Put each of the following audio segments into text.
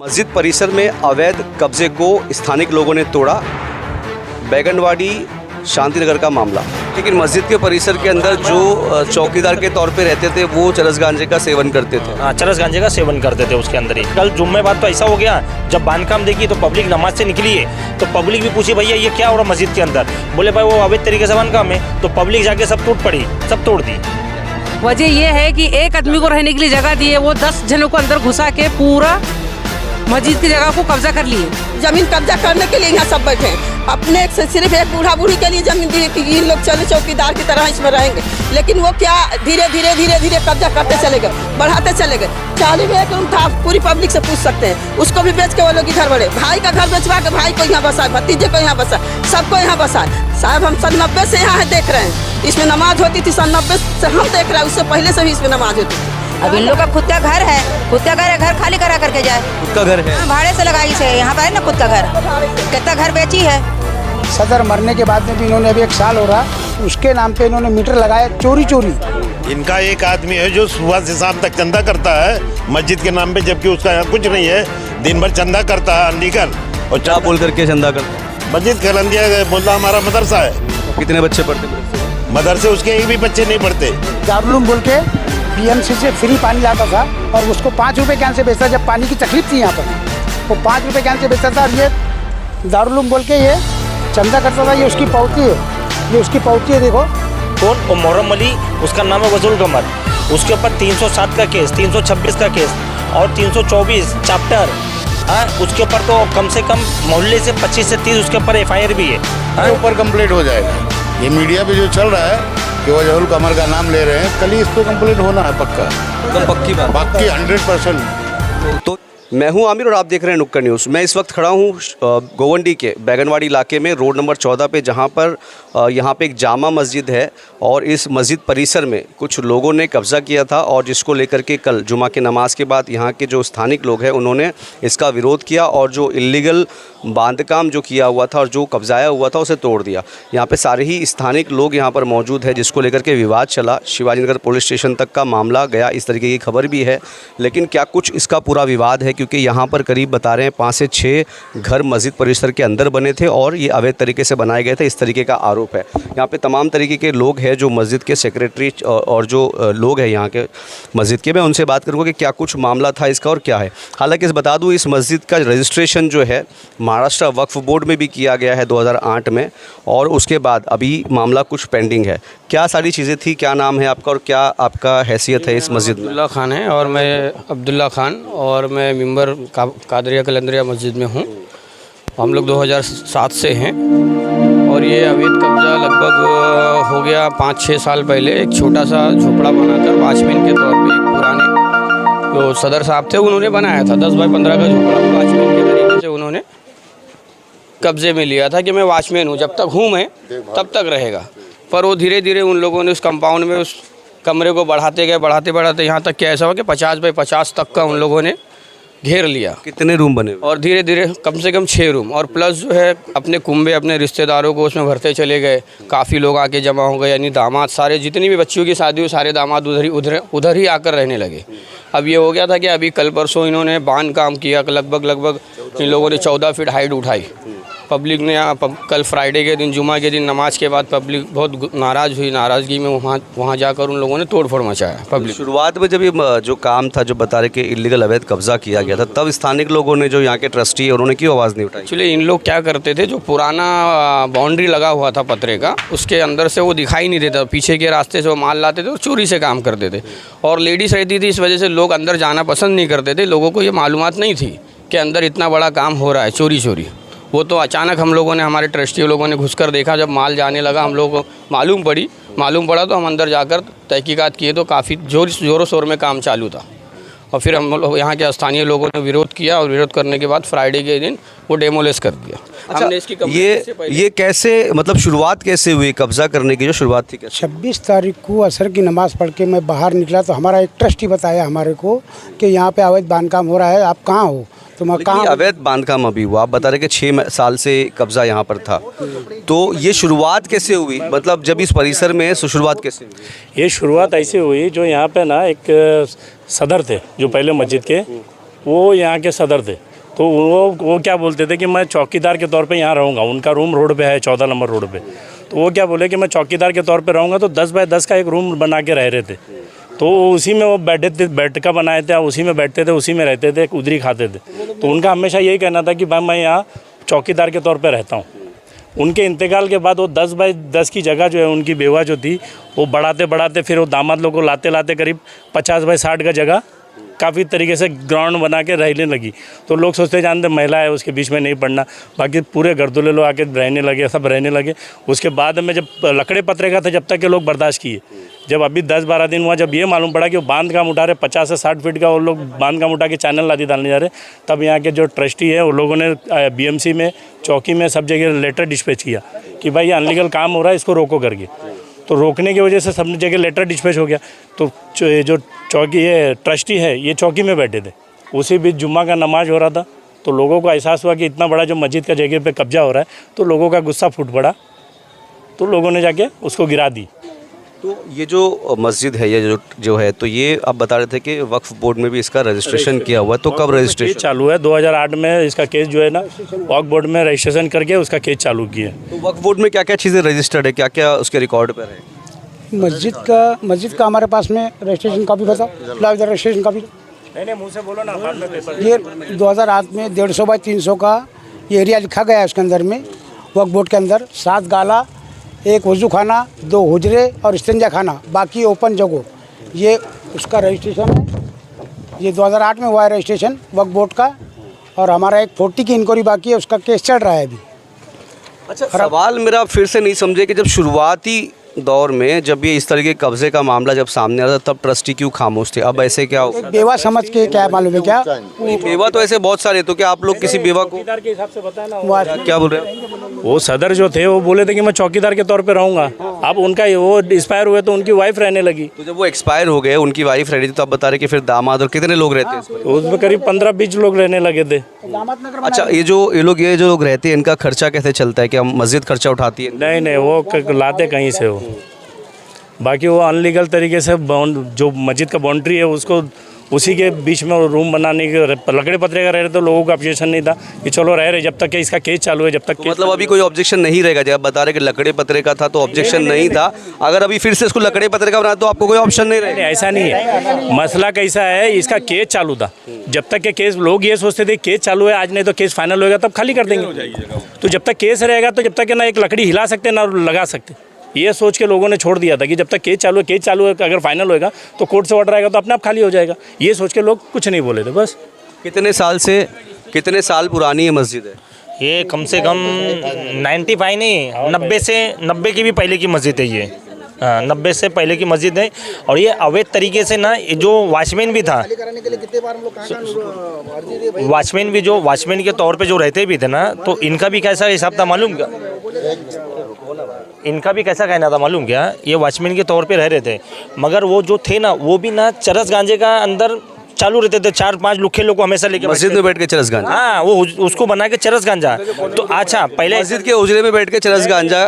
मस्जिद परिसर में अवैध कब्जे को स्थानिक लोगों ने तोड़ा। बैगनवाड़ी शांतिनगर का मामला। लेकिन मस्जिद के परिसर के अंदर जो चौकीदार के तौर पे रहते थे वो चरस गांजे का सेवन करते थे। हाँ, चरस गांजे का सेवन करते थे उसके अंदर ही। कल जुम्मे बाद तो ऐसा हो गया, जब बांधकाम देखी तो पब्लिक नमाज से निकली है तो पब्लिक भी पूछी भैया ये क्या हो रहा मस्जिद के अंदर। बोले भाई वो अवैध तरीके से बांधकाम है। तो पब्लिक जाके सब टूट पड़ी, सब तोड़ दी। वजह यह है कि एक आदमी को रहने के लिए जगह दी है, वो 10 जनों को अंदर घुसा के पूरा मस्जिद की जगह को कब्जा कर लिए। जमीन कब्जा करने के लिए यहाँ सब बैठे हैं। अपने से सिर्फ एक बूढ़ा बूढ़ी के लिए जमीन दी कि इन लोग चले चौकीदार की तरह इसमें रहेंगे, लेकिन वो क्या धीरे धीरे कब्जा करते चले गए, बढ़ाते चले गए। 40 में एक रूम था, पूरी पब्लिक से पूछ सकते हैं, उसको भी बेच के वो लोग इधर बढ़े। भाई का घर बेचवा के भाई को यहाँ बसा, भतीजे को यहाँ बसा, सबको यहाँ बसा। साहब हम 90 से यहाँ देख रहे हैं, इसमें नमाज होती थी 90 से हम देख रहे हैं, उससे पहले से भी इसमें नमाज होती थी। अब इन लोग का खुद का घर है, खुद का घर है, घर खाली करा करके जाए। खुद का घर है, भाड़े से लगाई से यहाँ पर है ना खुद का घर, कितना घर बेची है। सदर मरने के बाद में भी इन्होंने अभी 1 साल हो रहा, उसके नाम पे इन्होंने मीटर लगाया चोरी। इनका एक आदमी है जो सुबह से शाम तक चंदा करता है मस्जिद के नाम पे, जबकि उसका यहाँ कुछ नहीं है। दिन भर चंदा करता है अनलीगल। और क्या बोल करके चंदा करता? मस्जिद खलंदिया बोलता हमारा मदरसा है। कितने बच्चे पढ़ते? मदरसे उसके एक भी बच्चे नहीं पढ़ते। दारुल बोल के बीएमसी से फ्री पानी लाता था और उसको 5 रुपए कैन से बेचता। जब पानी की तकलीफ थी यहाँ पर वो 5 रुपए कैन से बेचता था। और ये दारुल बोल के ये चंदा करता था। ये उसकी पौती है, ये उसकी पौती है। देखो कौन? और मोहर्रम अली, उसका नाम है वजूल कमर। उसके ऊपर 307 का केस, 326 का केस और 324 चैप्टर। उसके ऊपर तो कम से कम मोहल्ले से 25 से 30 उसके ऊपर FIR भी है। ऊपर कंप्लीट हो जाएगा। ये मीडिया पे जो चल रहा है कि वजहुल कमर का नाम ले रहे हैं, कल ही इस पर कंप्लीट होना है पक्का। एकदम पक्की बात, पक्की 100%। तो मैं हूं आमिर और आप देख रहे हैं नुक्कड़ न्यूज़। मैं इस वक्त खड़ा हूं गोवंडी के बैगनवाड़ी इलाके में, रोड नंबर 14 पे, जहां पर यहां पे एक जामा मस्जिद है और इस मस्जिद परिसर में कुछ लोगों ने कब्ज़ा किया था और जिसको लेकर के कल जुमा की नमाज के बाद यहां के जो स्थानिक लोग हैं उन्होंने इसका विरोध किया और जो इल्लीगल बांधकाम जो किया हुआ था और जो कब्जाया हुआ था उसे तोड़ दिया। यहाँ पे सारे ही स्थानिक लोग यहाँ पर मौजूद है, जिसको लेकर के विवाद चला। शिवाजीनगर पुलिस स्टेशन तक का मामला गया, इस तरीके की खबर भी है। लेकिन क्या कुछ इसका पूरा विवाद है, क्योंकि यहाँ पर करीब बता रहे हैं 5 से 6 घर मस्जिद परिसर के अंदर बने थे और ये अवैध तरीके से बनाए गए थे, इस तरीके का आरोप है। यहाँ पे तमाम तरीके के लोग हैं जो मस्जिद के सेक्रेटरी और जो लोग हैं यहाँ के मस्जिद के, मैं उनसे बात करूँगा कि क्या कुछ मामला था इसका और क्या है। हालांकि इस बता दूँ, इस मस्जिद का रजिस्ट्रेशन जो है महाराष्ट्र वक्फ बोर्ड में भी किया गया है 2008 में, और उसके बाद अभी मामला कुछ पेंडिंग है। क्या सारी चीज़ें थी, क्या नाम है आपका और क्या आपका हैसियत है इस मस्जिद में? अब्दुल्ला खान है और मैं अब्दुल्ला खान और मैं मेंबर कादरिया कलंदरिया मस्जिद में हूँ। हम लोग 2007 से हैं और ये अवैध कब्जा लगभग हो गया 5-6 साल पहले। एक छोटा सा झोपड़ा बनाकर वॉचमैन के तौर पे, एक पुराने जो सदर साहब थे उन्होंने बनाया था, 10 बाय 15 का झोपड़ा वॉचमैन के तरीके से उन्होंने कब्जे में लिया था कि मैं वॉचमैन हूँ, जब तक हूँ मैं तब तक रहेगा। पर वो धीरे धीरे उन लोगों ने उस कंपाउंड में उस कमरे को बढ़ाते गए, बढ़ाते यहाँ तक कि ऐसा हुआ कि 50 बाय 50 तक का उन लोगों ने घेर लिया। कितने रूम बने? और धीरे धीरे कम से कम 6 रूम और प्लस जो है अपने कुंबे, अपने रिश्तेदारों को उसमें भरते चले गए। काफ़ी लोग आके जमा हो गए, यानी दामाद सारे, जितनी भी बच्चियों की शादी हुई सारे दामाद उधर ही आकर रहने लगे। अब ये हो गया था कि अभी कल परसों इन्होंने बांध काम किया, लगभग इन लोगों ने 14 फीट हाइट उठाई। पब्लिक ने कल फ्राइडे के दिन, जुमा के दिन नमाज के बाद पब्लिक बहुत नाराज़ हुई। नाराज़गी में वहाँ जाकर उन लोगों ने तोड़फोड़ मचाया। पब्लिक शुरुआत में जब ये जो काम था, जो बता रहे कि इल्लीगल अवैध कब्जा किया गया था, तब स्थानिक लोगों ने, जो यहाँ के ट्रस्टी है, उन्होंने क्यों आवाज़ नहीं उठाई? एक्चुअली इन लोग क्या करते थे, जो पुराना बाउंड्री लगा हुआ था पतरे का, उसके अंदर से वो दिखाई नहीं देता, पीछे के रास्ते से वो माल लाते थे और चोरी से काम करते थे। और लेडीज़ रहती थी, इस वजह से लोग अंदर जाना पसंद नहीं करते थे। लोगों को ये मालूमात नहीं थी कि अंदर इतना बड़ा काम हो रहा है चोरी। वो तो अचानक हम लोगों ने, हमारे ट्रस्टी लोगों ने घुसकर देखा। जब माल जाने लगा, हम लोगों को मालूम पड़ा तो हम अंदर जाकर तहकीकात किए तो काफ़ी ज़ोरों शोर में काम चालू था। और फिर हम लोग यहाँ के स्थानीय लोगों ने विरोध किया और विरोध करने के बाद फ्राइडे के दिन वो डेमोलिश कर दिया। अच्छा, हमने इसकी ये कैसे, मतलब शुरुआत कैसे हुई कब्जा करने की? जो शुरुआत थी कैसे? 26 तारीख को असर की नमाज़ पढ़ के मैं बाहर निकला तो हमारा एक ट्रस्टी बताया हमारे को कि यहाँ पे अवैध बांधकाम हो रहा है, आप कहाँ हो? तो मैं कहाँ? अवैध बांधकाम अभी हुआ, आप बता रहे कि 6 साल से कब्जा यहाँ पर था, तो ये शुरुआत कैसे हुई? मतलब जब इस परिसर में शुरुआत कैसे हुई? ये शुरुआत ऐसे हुई, जो यहाँ पे ना एक सदर थे जो पहले मस्जिद के, वो यहाँ के सदर थे। तो वो क्या बोलते थे कि मैं चौकीदार के तौर पे यहाँ रहूँगा। उनका रूम रोड पे है, 14 नंबर रोड पे। तो वो क्या बोले कि मैं चौकीदार के तौर पे रहूँगा, तो 10 बाय 10 का एक रूम बना के रह रहे थे। तो उसी में वो बैठे थे, बैठका बनाए थे, उसी में बैठते थे, उसी में रहते थे, उधरी खाते थे। तो उनका हमेशा यही कहना था कि भाई मैं यहाँ चौकीदार के तौर पर रहता हूँ। उनके इंतकाल के बाद वो 10 बाय 10 की जगह जो है, उनकी बेवा जो थी, वो बढ़ाते फिर वो दामाद लोग को लाते करीब 50 बाय 60 का जगह काफ़ी तरीके से ग्राउंड बना के रहने लगी। तो लोग सोचते जानते महिला है, उसके बीच में नहीं पड़ना। बाकी पूरे गर्दुले लोग आके रहने लगे, सब रहने लगे। उसके बाद में जब लकड़े पतरे का था, जब तक के लोग बर्दाश्त किए। जब अभी 10-12 दिन हुआ, जब ये मालूम पड़ा कि वो बांध काम उठा रहे 50 से 60 फीट का, वो लोग बांध काम उठा के चैनल लादी डालने जा रहे, तब यहाँ के जो ट्रस्टी है, वो लोगों ने BMC में, चौकी में, सब जगह लेटर डिस्पैच किया कि भाई ये अनलीगल काम हो रहा है, इसको रोको करके। तो रोकने की वजह से सब जगह लेटर डिस्पैच हो गया। तो जो चौकी ये ट्रस्टी है, ये चौकी में बैठे थे। उसी बीच जुम्मा का नमाज हो रहा था, तो लोगों को एहसास हुआ कि इतना बड़ा जो मस्जिद का जगह पे कब्जा हो रहा है, तो लोगों का गुस्सा फूट पड़ा। तो लोगों ने जाके उसको गिरा दी। तो ये जो मस्जिद है, ये जो है, तो ये आप बता रहे थे कि वक्फ बोर्ड में भी इसका रजिस्ट्रेशन किया हुआ है। तो कब रजिस्ट्रेशन चालू है? 2008 में इसका केस जो है ना, वक्फ बोर्ड में रजिस्ट्रेशन करके उसका केस चालू किया। तो वक्फ बोर्ड में क्या क्या चीज़ें रजिस्टर्ड है, क्या क्या उसके रिकॉर्ड पर है? मस्जिद का हमारे पास में रजिस्ट्रेशन कॉपी बता, रजिस्ट्रेशन कॉपी नहीं मुँह से बोलो ना। ये 2008 में 150 बाय 300 का ये एरिया लिखा गया है। उसके अंदर में वक्फ बोर्ड के अंदर 7 गाला, 1 वजू खाना, 2 हुजरे और इस्तिंजा खाना, बाकी ओपन जगह, ये उसका रजिस्ट्रेशन है। ये 2008 में हुआ है रजिस्ट्रेशन वक्फ बोर्ड का। और हमारा एक 40 की इंक्वायरी बाकी है, उसका केस चल रहा है अभी। अच्छा, सवाल मेरा फिर से नहीं समझे कि जब शुरुआती दौर में जब ये इस तरह के कब्जे का मामला जब सामने आ रहा था, तब ट्रस्टी क्यों खामोश थे? अब ऐसे क्या हो? बेवा समझ के क्या मालूम है क्या? बेवा तो ऐसे बहुत सारे, तो क्या आप लोग किसी बेवा को चौकीदार के हिसाब से बताया ना, क्या बोल रहे हैं? वो सदर जो थे, वो बोले थे कि मैं चौकीदार के तौर पे रहूँगा। अब उनका वो एक्सपायर हुए तो उनकी वाइफ रहने लगी। तो जब वो एक्सपायर हो गए, उनकी वाइफ रह रही थी, तो आप बता रहे कि फिर दामाद और कितने लोग रहते हैं? तो उसमें करीब 15-20 लोग रहने लगे थे। अच्छा, ये जो लोग रहते हैं, इनका खर्चा कैसे चलता है? क्या मस्जिद खर्चा उठाती है? नहीं, वो लाते कहीं से वो। बाकी वो अनलीगल तरीके से जो मस्जिद का बाउंड्री है, उसको उसी के बीच में रूम बनाने के लकड़े पतरे का रह रहे, तो लोगों का ऑब्जेक्शन नहीं था कि चलो रह रहे, जब तक कि इसका केस चालू है, जब तक तो मतलब अभी कोई ऑब्जेक्शन नहीं रहेगा? जब बता रहे कि लकड़े पतरे का था तो ऑब्जेक्शन नहीं था, अगर अभी फिर से इसको लकड़े पतरे का बना तो आपको कोई ऑप्शन नहीं रहेगा? ऐसा नहीं है। मसला कैसा है, इसका केस चालू था। जब तक के केस, लोग ये सोचते थे केस चालू है आज, नहीं तो केस फाइनल होगा तब खाली कर देंगे। तो जब तक केस रहेगा, तो जब तक ना एक लकड़ी हिला सकते ना लगा सकते, ये सोच के लोगों ने छोड़ दिया था कि जब तक केस चालू है, अगर फाइनल होएगा तो कोर्ट से ऑर्डर आएगा तो अपने आप खाली हो जाएगा। ये सोच के लोग कुछ नहीं बोले थे बस। कितने साल पुरानी ये मस्जिद है? ये कम से कम 95 नहीं, 90 की भी पहले की मस्जिद है ये। 90 से पहले की मस्जिद है। और ये अवैध तरीके से ना, जो वॉचमैन भी था, वॉचमैन के तौर पे जो रहते भी थे ना, तो इनका भी कैसा हिसाब था मालूम क्या? इनका भी कैसा कहना था मालूम क्या? ये वॉचमैन के तौर पे रह रहे थे, मगर वो जो थे ना, वो भी ना चरस गांजे का अंदर चालू रहते थे। 4-5 लुखे लोग को हमेशा लेके मस्जिद में बैठ के चरस गांजा? हाँ, वो उसको बना के चरस गांजा। तो अच्छा, पहले मस्जिद के उजरे में बैठ के चरस गांजा,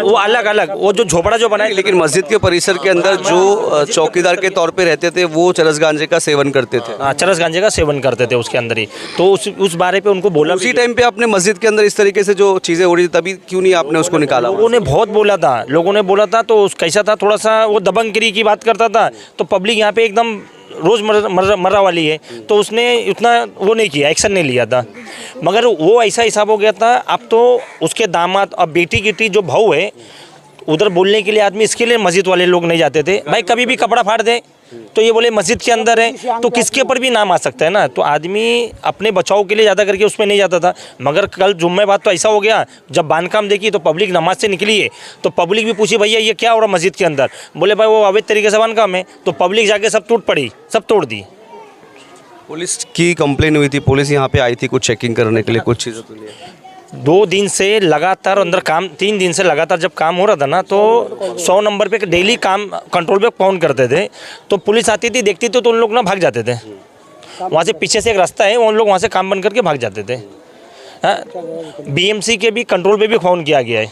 वो अलग वो जो झोपड़ा जो बनाया। लेकिन मस्जिद के परिसर के अंदर जो चौकीदार के तौर पे रहते थे, वो चरस गांजे का सेवन करते थे। हाँ, चरस गांजे का सेवन करते थे उसके अंदर ही। तो उस बारे पे उनको बोला, उसी टाइम पे आपने मस्जिद के अंदर इस तरीके से जो चीज़ें हो रही थी, तभी क्यों नहीं आपने उसको निकाला? लोगों ने बहुत बोला था। तो कैसा था, थोड़ा सा वो दबंगगिरी की बात करता था, तो पब्लिक यहाँ पे एकदम रोज़मर्रा वाली है, तो उसने उतना वो नहीं किया, एक्शन नहीं लिया था। मगर वो ऐसा हिसाब हो गया था। अब तो उसके दामाद और बेटी की जो बहू है, उधर बोलने के लिए आदमी, इसके लिए मस्जिद वाले लोग नहीं जाते थे। भाई कभी भी कपड़ा फाड़ दे, तो ये बोले मस्जिद के अंदर है, तो किसके ऊपर भी नाम आ सकता है ना। तो आदमी अपने बचाव के लिए ज़्यादा करके उसमें नहीं जाता था। मगर कल जुम्मे बाद तो ऐसा हो गया, जब बांधकाम देखी तो पब्लिक नमाज से निकली है, तो पब्लिक भी पूछी भैया ये क्या हो रहा मस्जिद के अंदर? बोले भाई वो अवैध तरीके से बांधकाम है। तो पब्लिक जाके सब टूट पड़ी, सब तोड़ दी। पुलिस की कंप्लेन हुई थी, पुलिस यहाँ पे आई थी कुछ चेकिंग करने के लिए, कुछ चीज़ें तो लिए? 2 दिन से लगातार अंदर काम, 3 दिन से लगातार जब काम हो रहा था ना, तो 100 नंबर पे डेली काम कंट्रोल पे फोन करते थे। तो पुलिस आती थी, देखती थी, तो उन लोग ना भाग जाते थे। वहाँ से पीछे से एक रास्ता है, उन लोग वहाँ से काम बंद करके भाग जाते थे। BMC के भी कंट्रोल पे भी फ़ोन किया गया है।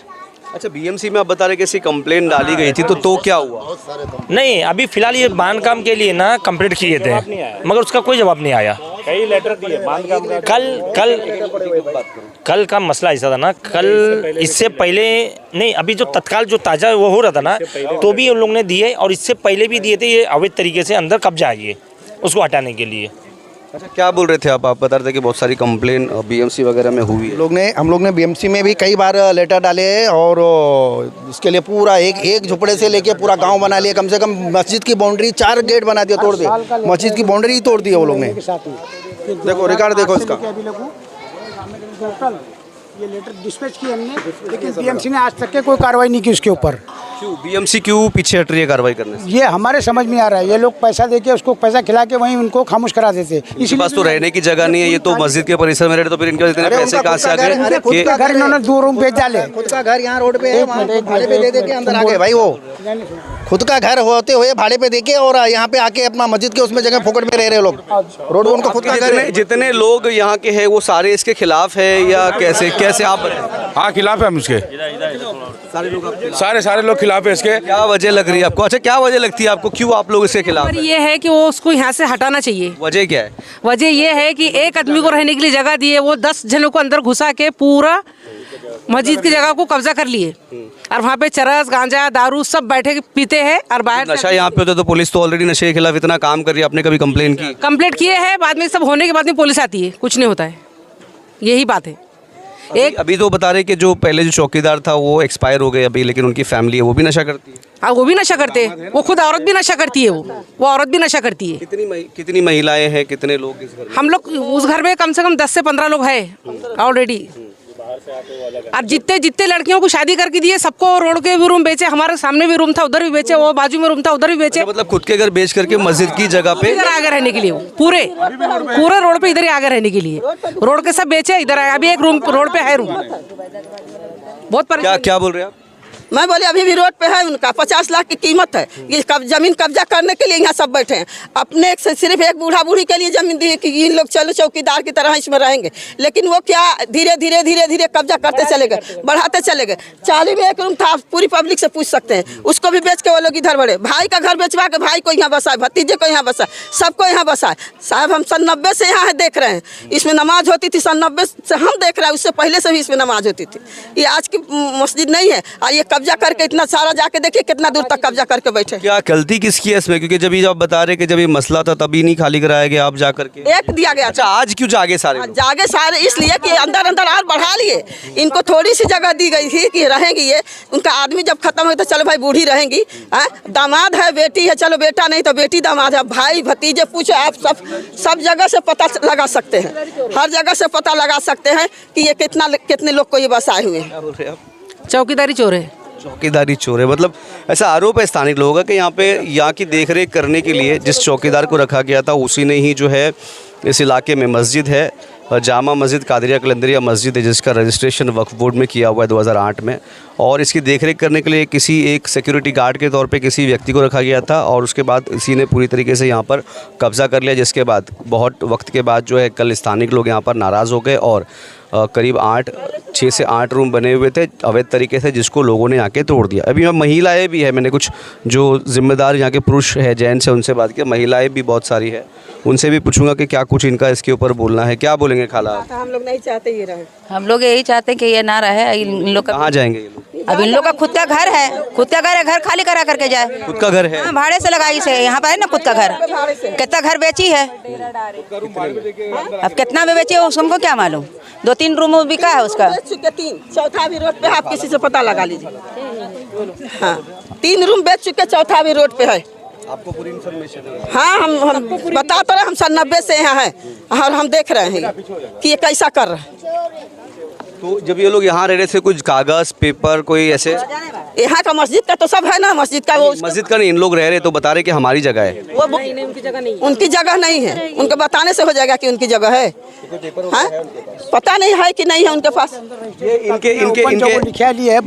अच्छा, BMC में आप बता रहे कि ऐसी कंप्लेन डाली गई थी, तो क्या हुआ? नहीं, अभी फिलहाल ये बांध काम के लिए ना कंप्लीट किए थे, मगर उसका कोई जवाब नहीं आया। कई लेटर दिए बांध का कल का मसला ऐसा था ना, कल इससे पहले नहीं, अभी जो तत्काल जो ताज़ा वो हो रहा था ना, तो भी उन लोगों ने दिए और इससे पहले भी दिए थे। ये अवैध तरीके से अंदर कब्जा है ये, उसको हटाने के लिए। अच्छा, क्या बोल रहे थे आप बता रहे थे कि बहुत सारी कंप्लेन बीएमसी वगैरह में हुई है। हम लोग ने बीएमसी में भी कई बार लेटर डाले हैं और इसके लिए पूरा एक झुपड़े से लेके पूरा गांव बना लिया। कम से कम मस्जिद की बाउंड्री 4 गेट बना दिया, तोड़ दिया, मस्जिद की बाउंड्री ही तोड़ दी है वो लोग ने। देखो रिकॉर्ड देखो इसका। ये लेटर डिस्पैच किया हमने, लेकिन बीएमसी ने आज तक के कोई कार्रवाई नहीं की उसके ऊपर। क्यों बीएमसी क्यों पीछे हट रही है कार्रवाई करने से? ये हमारे समझ में आ रहा है। ये लोग पैसा देके उसको पैसा खिला के वहीं उनको खामोश करा देते। इसी पास तो रहने की जगह नहीं है, ये तो मस्जिद के परिसर में रहते, तो फिर इनके इतने पैसे कहाँ से आ गए? खुद का घर इन्होंने 2 रूम बेच डाले। खुद का घर यहाँ रोड पे है, भाड़े पे दे के अंदर आ गए भाई। वो खुद का घर होते हुए भाड़े पे देके और यहाँ पे आके अपना मस्जिद के उसमें जगह फोकट में रह रहे लोग। रोड पे उनका खुद का घर है। जितने लोग यहाँ के हैं वो सारे इसके खिलाफ है या कैसे आप? हाँ खिलाफ है हम इसके, सारे लोग खिलाफ है इसके। क्या वजह लग रही है आपको? अच्छा, क्या वजह लगती है आपको, क्यों आप लोग इसके खिलाफ पर ये है कि वो उसको यहाँ से हटाना चाहिए। वजह क्या है? वजह ये है कि एक आदमी को रहने के लिए जगह दी है, वो 10 जनों को अंदर घुसा के पूरा मस्जिद की जगह को कब्जा कर लिए और वहाँ पे चरस गांजा दारू सब बैठे पीते हैं और बाहर नशा यहाँ पे होता तो पुलिस तो ऑलरेडी नशे के खिलाफ इतना काम कर रही है। आपने कभी कंप्लेन की? कंप्लेंट किए हैं, बाद में सब होने के बाद में पुलिस आती है, कुछ नहीं होता है, यही बात है। अभी तो बता रहे कि जो पहले जो चौकीदार था वो एक्सपायर हो गए अभी, लेकिन उनकी फैमिली है वो भी नशा करती है। हाँ, वो भी नशा करते हैं, वो खुद औरत भी नशा करती है, वो औरत भी नशा करती है। कितनी महिलाएं हैं, कितने लोग इस घर में? हम लोग उस घर में कम से कम 10 से 15 लोग हैं ऑलरेडी। और जितने लड़कियों को शादी करके दिए सबको रोड के भी रूम बेचे, हमारे सामने भी रूम था उधर भी बेचे, वो बाजू में रूम था उधर भी बेचे। मतलब खुद के घर बेच करके मस्जिद की जगह पे इधर आगे रहने के लिए पूरे रोड पे इधर ही आगे रहने के लिए रोड के सब बेचे, इधर आए। अभी एक रूम रोड पे है रूम। बहुत क्या बोल रहे हैं आप? मैं बोले अभी भी रोड पे है उनका 50 लाख की कीमत है। ये जमीन कब्जा करने के लिए यहाँ सब बैठे हैं। अपने सिर्फ एक बूढ़ा बूढ़ी के लिए जमीन दी कि इन लोग चलो चौकीदार की तरह इसमें रहेंगे, लेकिन वो क्या धीरे धीरे कब्जा करते चले गए, बढ़ाते चले गए। 40 में एक रूम था, पूरी पब्लिक से पूछ सकते हैं, उसको भी बेच के वो लोग इधर बढ़े। भाई का घर बेचवा के भाई को यहाँ बसाए, भतीजे को यहाँ बसाए, सबको यहाँ बसाए। साहब हम 90 से यहाँ देख रहे हैं, इसमें नमाज होती थी 90 से हम देख रहे हैं, उससे पहले से भी इसमें नमाज होती थी। ये आज की मस्जिद नहीं है। और ये कब्जा करके इतना सारा जाके देखिए कितना दूर तक कब्जा करके बैठे। क्या गलती किसकी है इसमें? क्योंकि जब बता रहे कि जब ये मसला था तभी नहीं खाली कराया गया, आप जा करके एक दिया गया। अच्छा, आज क्यों जागे सारे? जागे सारे इसलिए कि अंदर और बढ़ा लिए। इनको थोड़ी सी जगह दी गई थी कि रहेंगी ये। उनका आदमी जब खत्म हो तो चलो भाई बूढ़ी रहेंगी, दामाद है बेटी है, चलो बेटा नहीं तो बेटी दामाद है, भाई भतीजे पूछो आप सब जगह से पता लगा सकते हैं, हर जगह से पता लगा सकते हैं कि ये कितने लोग को ये बसाए हुए हैं। चौकीदारी चोर है। चौकीदारी चोर है, मतलब ऐसा आरोप है स्थानीय लोगों का कि यहाँ पे यहाँ की देखरेख करने के लिए जिस चौकीदार को रखा गया था उसी ने ही जो है इस इलाके में मस्जिद है, जामा मस्जिद कादरिया कलंदरिया मस्जिद है, जिसका रजिस्ट्रेशन वक्फ बोर्ड में किया हुआ है 2008 में, और इसकी देखरेख करने के लिए किसी एक सिक्योरिटी गार्ड के तौर पे किसी व्यक्ति को रखा गया था, और उसके बाद इसी ने पूरी तरीके से यहाँ पर कब्ज़ा कर लिया। जिसके बाद बहुत वक्त के बाद जो है कल स्थानिक लोग यहाँ पर नाराज़ हो गए और करीब 6 से 8 रूम बने हुए थे अवैध तरीके से, जिसको लोगों ने आके तोड़ दिया। अभी यहाँ महिलाएं भी है, मैंने कुछ जो जिम्मेदार यहाँ के पुरुष है जैन से उनसे बात किया, महिलाएं भी बहुत सारी है, उनसे भी पूछूंगा कि क्या कुछ इनका इसके ऊपर बोलना है। क्या बोलेंगे खाला? हम लोग नहीं चाहते ये रहे, हम लोग यही चाहते कि ये ना रहे। इन लोग का कहाँ जाएंगे ये लोग? अब इन लोग का खुद का घर है, खुद का घर है, घर खाली करा करके जाए। खुद का घर है? हाँ, भाड़े से लगाई से यहाँ पर है ना खुद का घर। कितना घर बेची है, अब कितना में बेची है हमको क्या मालूम। 2-3 रूम बिका है उसका। 3 चौथा भी रोड पे है, आप किसी से पता लगा लीजिए। हाँ, 3 रूम बेच चुके, चौथा भी रोड पे है। आपको पूरी इन्फॉर्मेशन है? हाँ, हम बता तो रहे, हम 90 से यहाँ हैं और हम देख रहे हैं कि ये कैसा कर रहे हैं। तो जब ये लोग यहाँ रह रहे थे कुछ कागज पेपर कोई ऐसे? यहाँ का मस्जिद का तो सब है ना, मस्जिद का वो मस्जिद का नहीं, इन लोग रह रहे तो बता रहे कि हमारी जगह है। वो उनकी जगह नहीं है, उनके बताने से हो जाएगा कि उनकी जगह है। हाँ, पता नहीं है कि नहीं है उनके पास। ये इनके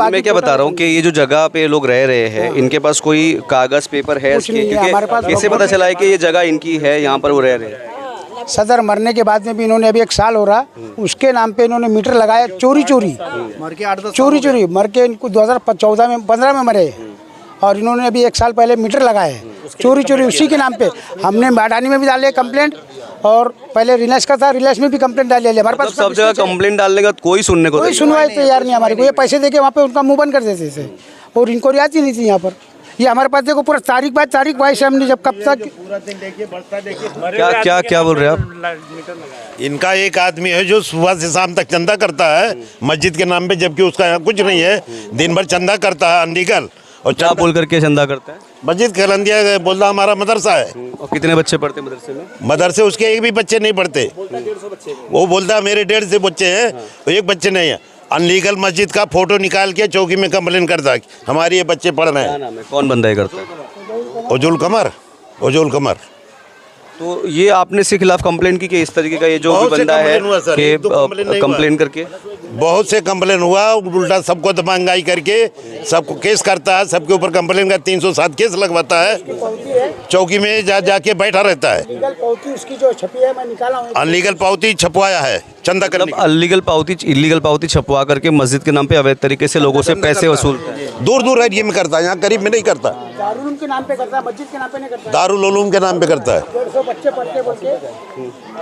मैं क्या बता रहा हूँ कि ये जो जगह पे लोग रह रहे हैं इनके पास कोई कागज पेपर है? क्योंकि कैसे पता चला है कि ये जगह इनकी है, यहाँ पर वो रह रहे हैं? सदर मरने के बाद में भी इन्होंने अभी 1 साल हो रहा, उसके नाम पे इन्होंने मीटर लगाया चोरी मर के इनको 2014 में 15 में मरे, और इन्होंने अभी 1 साल पहले मीटर लगाए चोरी उसी के नाम पे। हमने बाडानी में भी डाले कंप्लेंट और पहले रिलायंस का था, रिलायंस में भी कंप्लेंट डाल लिया हमारे पास। सब जगह कंप्लेंट डालने का कोई सुनने को कोई सुनवाई तैयार नहीं हमारे को। ये पैसे देके वहाँ पे उनका मुंह बंद कर देते थे और इंक्वायरी आती नहीं थी यहाँ पर। ये हमारे पास देखो पूरा तारीख बाय तारीख वाइस हमने जब कब तक क्या क्या बोल रहे हैं आप? इनका एक आदमी है जो सुबह से शाम तक चंदा करता है मस्जिद के नाम पे, जबकि उसका यहाँ कुछ नहीं है। दिन भर चंदा करता है अनलीगल। और क्या बोल करके चंदा करता है? मस्जिद खलंदिया बोलता हमारा मदरसा है। और कितने बच्चे पढ़ते हैं मदरसे में? मदरसे उसके एक भी बच्चे नहीं पढ़ते। वो बोलता है मेरे 150 बच्चे हैं, तो एक बच्चे नहीं है। अनलीगल मस्जिद का फोटो निकाल के चौकी में कंप्लेन करता है हमारे ये बच्चे पढ़ रहे हैं। कौन बंदा ये करता है? उजुल कमर। तो ये आपने इसके खिलाफ कंप्लेन की कि इस तरीके का ये जो भी बंदा है कि कंप्लेन करके? बहुत से कंप्लेन हुआ, उल्टा सबको दबंगाई करके सबको केस करता है, सबके ऊपर कंप्लेन का 307 केस लगवाता है। चौकी में जाके बैठा रहता है। उसकी जो छपी है मैं निकाला हूं। अनलीगल पावती छपवाया है चंदा करने। इलीगल पावती छपवा करके मस्जिद के नाम पे अवैध तरीके से लोगों से पैसे वसूलता है। दूर एरिया में करता है, यहाँ करीब में नहीं करता। दारुल उलूम के नाम पे करता है, मस्जिद के नाम पे नहीं करता। दारुल उलूम के नाम पे करता है। 150 बच्चे पढ़ते बोल के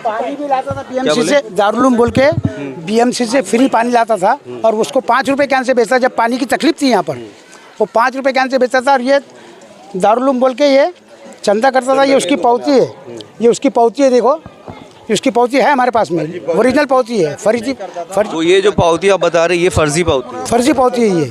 पानी भी लाता था बीएमसी से। दारुल उलूम बोल के बीएमसी से फ्री पानी लाता था और उसको 5 रुपए कैन से बेचता। जब पानी की तकलीफ थी यहाँ पर, वो 5 रुपए कैन से बेचता था। और ये दारुल उलूम बोल के ये चंदा करता था। ये उसकी पावती है, ये उसकी पावती है। देखो उसकी पावती है हमारे पास में, ओरिजिनल पावती है। फर्जी तो ये जो पावती आप बता रहे हैं ये फर्जी पावती है। ये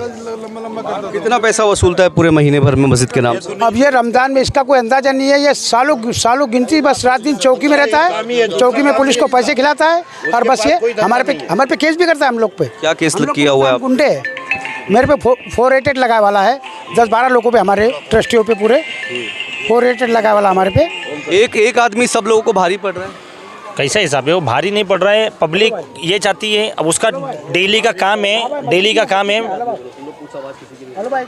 कितना पैसा वसूलता है पूरे महीने भर में मस्जिद के नाम से? अब ये रमज़ान में इसका कोई अंदाजा नहीं है। ये सालों गिनती, बस रात दिन चौकी में रहता है, चौकी में पुलिस को पैसे खिलाता है और बस ये हमारे पे केस भी करता है हम लोग पे। क्या केस किया हुआ है? गुंडे मेरे पे 488 लगाए वाला है। 10-12 लोगों पे, हमारे ट्रस्टियों पे पूरे 488 लगाए वाला हमारे पे। एक आदमी सब लोगों को भारी पड़ रहा है। कैसा हिसाब है? वो भारी नहीं पड़ रहा है। पब्लिक ये चाहती है, अब उसका डेली का काम है।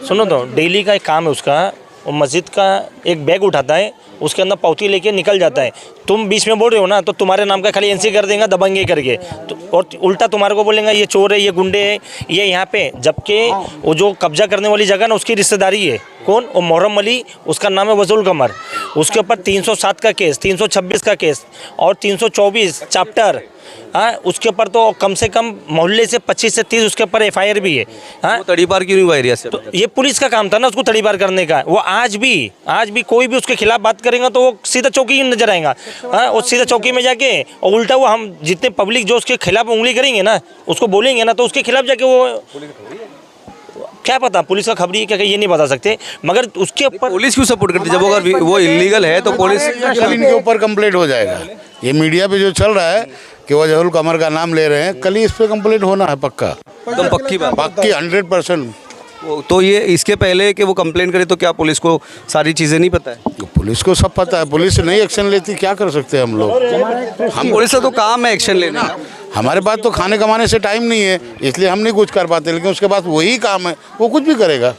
सुनो तो, डेली का एक काम है उसका। वो मस्जिद का एक बैग उठाता है, उसके अंदर पावती लेके निकल जाता है। तुम बीच में बोल रहे हो ना, तो तुम्हारे नाम का खाली एनसी कर देंगे दबंगे करके, तो और उल्टा तुम्हारे को बोलेंगे ये चोर है, ये गुंडे है, ये यहाँ पे। जबकि वो जो कब्जा करने वाली जगह ना, उसकी रिश्तेदारी है। कौन? वो मोहर्रम अली, उसका नाम है वजूल कमर। उसके ऊपर 307 का केस, 326 का केस और 324 चैप्टर। हाँ, उसके ऊपर तो कम से कम मोहल्ले से 25 से 30 उसके ऊपर FIR भी है। हाँ, तड़ीपार क्यों नहीं हुआ एरिया से? तो ये पुलिस का काम था ना उसको तड़ीपार करने का। वो आज भी कोई भी उसके खिलाफ बात करेगा तो वो सीधा चौकी ही नजर आएगा। हाँ, और सीधा चौकी में जाके और उल्टा वो हम जितने पब्लिक जो उसके खिलाफ उंगली करेंगे ना, उसको बोलेंगे ना, तो उसके खिलाफ जाके वो क्या पता पुलिस का खबरी क्या ये नहीं बता सकते। मगर उसके ऊपर पुलिस क्यों सपोर्ट करती है? जब अगर वो इलीगल है तो पुलिस इनके ऊपर कंप्लेंट हो जाएगा। ये मीडिया पे जो चल रहा है कि वजहुल कमर का नाम ले रहे हैं, कल ही इस पे कंप्लेंट होना है पक्का। एकदम पक्की बात, पक्की 100%। तो ये इसके पहले कि वो कंप्लेन करे तो क्या पुलिस को सारी चीज़ें नहीं पता है? पुलिस को सब पता है, पुलिस नहीं एक्शन लेती, क्या कर सकते हैं हम लोग? हम पुलिस का तो काम है एक्शन लेना। हमारे पास तो खाने कमाने से टाइम नहीं है, इसलिए हम नहीं कुछ कर पाते। लेकिन उसके पास वही काम है, वो कुछ भी करेगा।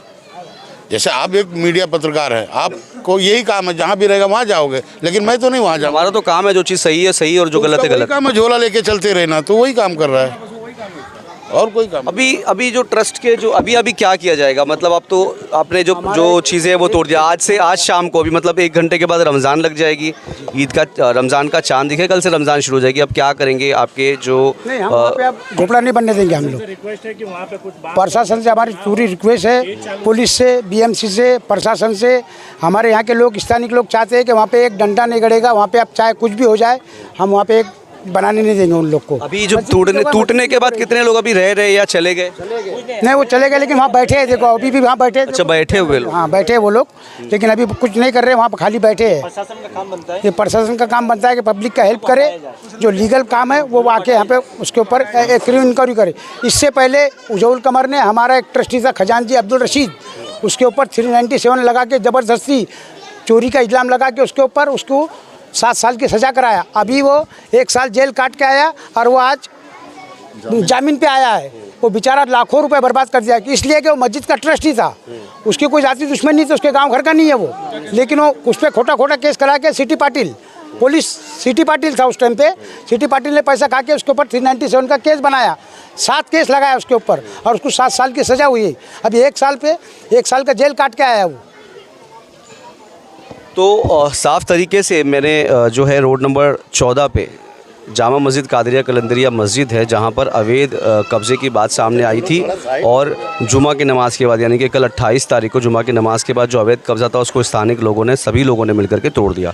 जैसे आप एक मीडिया पत्रकार है, आपको यही काम है, जहाँ भी रहेगा वहाँ जाओगे, लेकिन मैं तो नहीं वहाँ जाऊँगा। हमारा तो काम है जो चीज़ सही है सही और जो गलत है गलत। काम है झोला लेके चलते रहना, तो वही काम कर रहा है और कोई काम। अभी जो ट्रस्ट के जो अभी क्या किया जाएगा? मतलब अब तो आपने जो चीज़ें हैं वो तोड़ दिया। आज शाम को अभी मतलब 1 घंटे के बाद रमज़ान लग जाएगी, ईद का रमज़ान का चांद दिखे, कल से रमज़ान शुरू हो जाएगी। अब क्या करेंगे? आपके जो झोपड़ा नहीं बनने देंगे हम लोग। प्रशासन से हमारी पूरी रिक्वेस्ट है, पुलिस से, BMC से, प्रशासन से। हमारे यहाँ के लोग, स्थानीय लोग चाहते हैं कि वहाँ पे एक डंडा नहीं गड़ेगा, वहाँ पे अब चाहे कुछ भी हो जाए, हम वहाँ पे एक बनाने नहीं देंगे उन लोग को। अभी जो टूटने के बाद कितने लोग अभी रह रहे या चले गए? नहीं, वो चले गए, लेकिन वहाँ बैठे हैं। देखो अभी भी वहाँ बैठे। अच्छा, बैठे हुए लोग? हाँ, बैठे वो लोग, लेकिन अभी कुछ नहीं कर रहे, वहाँ पर खाली बैठे हैं। प्रशासन का काम बनता है, ये प्रशासन का काम बनता है कि पब्लिक का हेल्प करे। जो लीगल काम है वो आके यहाँ पे उसके ऊपर एक इंक्वायरी करे। इससे पहले वजहुल कमर ने, हमारा एक ट्रस्टी था खजानजी अब्दुल रशीद, उसके ऊपर 397 लगा के ज़बरदस्ती चोरी का इल्ज़ाम लगा के उसके ऊपर उसको 7 साल की सज़ा कराया। अभी वो 1 साल जेल काट के आया और वो आज जामीन पे आया है। वो बेचारा लाखों रुपए बर्बाद कर दिया, इसलिए कि वो मस्जिद का ट्रस्टी था। उसकी कोई जाति दुश्मन नहीं थी, उसके गांव घर का नहीं है वो, लेकिन वो उस पर खोटा केस करा के city Patil, police city Patil था उस टाइम पे, सिटी पाटिल ने पैसा खा के उसके ऊपर 397 का केस बनाया। 7 केस लगाया उसके ऊपर और उसको 7 साल की सज़ा हुई है। अभी 1 साल का जेल काट के आया वो। तो साफ़ तरीके से मैंने जो है रोड नंबर 14 पे जामा मस्जिद कादरिया कलंदरिया मस्जिद है जहां पर अवैध कब्ज़े की बात सामने आई थी और जुमा की नमाज़ के बाद यानी कि कल 28 तारीख को जुमा की नमाज़ के बाद जो अवैध कब्ज़ा था उसको स्थानिक लोगों ने सभी लोगों ने मिलकर के तोड़ दिया।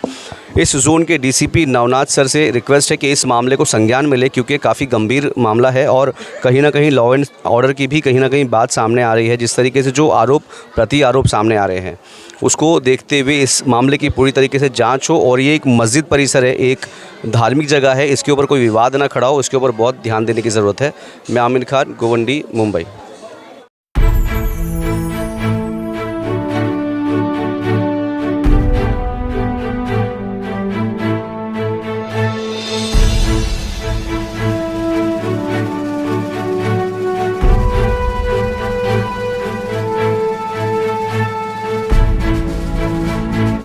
इस जोन के डीसीपी नवनाथ सर से रिक्वेस्ट है कि इस मामले को संज्ञान में ले क्योंकि काफ़ी गंभीर मामला है और कहीं ना कहीं लॉ एंड ऑर्डर की भी कहीं ना कहीं बात सामने आ रही है। जिस तरीके से जो आरोप प्रति आरोप सामने आ रहे हैं उसको देखते हुए इस मामले की पूरी तरीके से जांच हो और ये एक मस्जिद परिसर है, एक धार्मिक जगह है, इसके ऊपर कोई विवाद ना खड़ा हो, इसके ऊपर बहुत ध्यान देने की ज़रूरत है। मैं आमिर खान, गोवंडी, मुंबई।